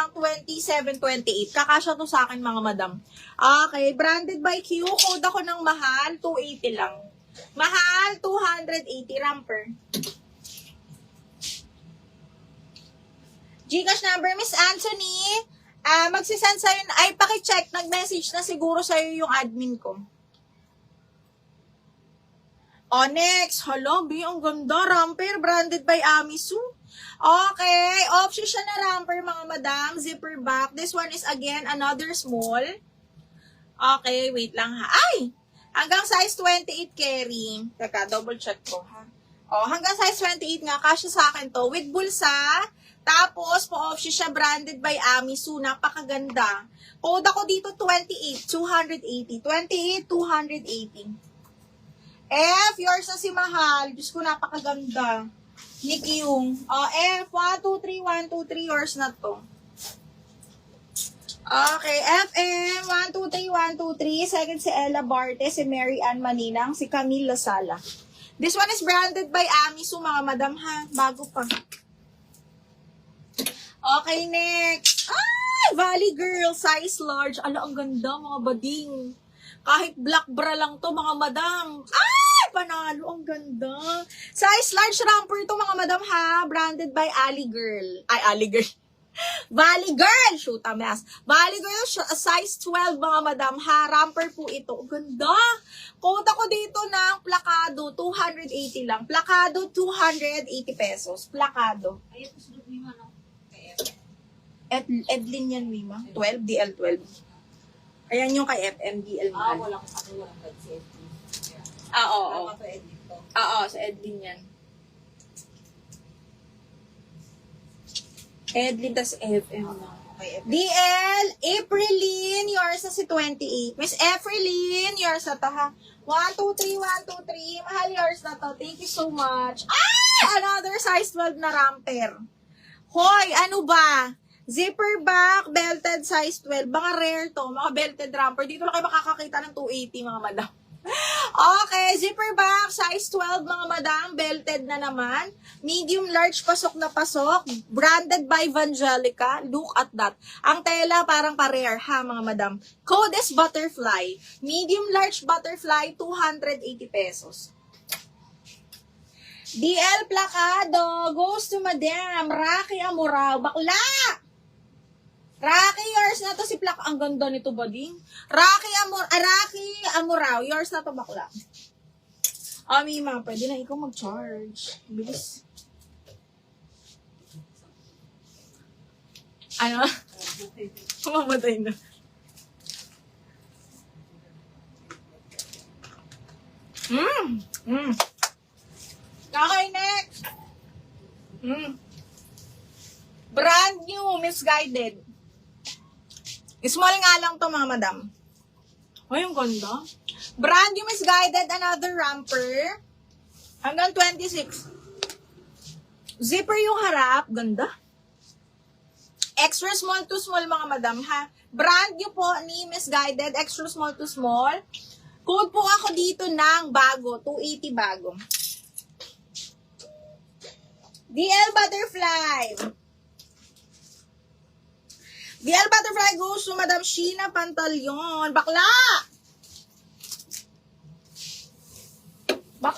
ng 27-28. Kakasya to sa akin, mga madam. Okay, branded by Q. Code ako ng mahal, 280 lang. Mahal, 280 ramper. Gcash number, Miss Anthony. Magsisend sa'yo, ay pakicheck, nag-message na siguro sa'yo yung admin ko. Next. Hello, B, ang ganda. Ramper, branded by Amisu. Okay, option siya na ramper, mga madam. Zipper back. This one is again another small. Okay, wait lang ha. Ay! Hanggang size 28 carry. Teka, double check ko ha. Hanggang size 28 nga, kasya sa akin to. With bulsa. Tapos, po-option siya branded by Amisu. Napakaganda. Code ako dito 28, 280. 28, 280. F, yours na si Mahal. Diyos ko, napakaganda. Nick yung. F, 1, 2, 3, 1, 2, 3, yours na to. Okay, FM, 1, 2, 3, 1, 2, 3. Second si Ella Barte, si Mary Ann Maninang, si Camille Lasala. This one is branded by Amisu, mga madam ha. Bago pa. Okay, next. Ay, Valley Girl, size large. Ala, ang ganda, mga bading. Kahit black bra lang to, mga madam. Ay, panalo. Ang ganda. Size large ramper to, mga madam, ha? Branded by Ali Girl. Ay, Ali Girl. Valley Girl. Shoot a mess. Valley Girl, size 12, mga madam, ha? Ramper po ito. Ang ganda. Code ako dito ng plakado. 280 lang. Plakado, 280 pesos. Plakado. Ayun, susunod mo yung ano. Edlin yan, Mima. 12, DL12. Ayan yung kay FMDL. Walang kasi. Oo. Tama to, edit to. Oo, sa Edlin yan. Edlin, tas FM na. Okay, DL, Aprilin, yours na si 28. Miss Aprilin, yours na to ha. 1, 2, 3, 1, 2, 3. Mahal, yours na to. Thank you so much. Another size 12 na ramper. Hoy, ano ba? Zipper back, belted size 12. Mga rare to, mga belted ramper. Dito lang kayo makakakita ng 280, mga madam. Okay, zipper back, size 12, mga madam. Belted na naman. Medium large, pasok na pasok. Branded by Vangelica. Look at that. Ang tela parang pa-rare, ha, mga madam. Code is butterfly. Medium large butterfly, 280 pesos. DL Placado goes to Madam Rocky Amorao. Bakla! Rocky, yours na to si Plak. Ang ganda nito, bading. Rocky Amorao. Yours na to, bakla. Mima, pwede na ikaw mag-charge. Bilis. Ano? Mamatay na. Okay, next. Brand new, misguided. Small nga lang to, mga madam. Ay, ang ganda. Brand new, misguided, another ramper. Hanggang 26. Zipper yung harap. Ganda. Extra small to small, mga madam, ha? Brand new po ni misguided, extra small to small. Code po ako dito ng bago, 280 bago. DL Butterfly. DL Butterfly goes to Madam Sheena Pantaleon. Bakla! Bakla!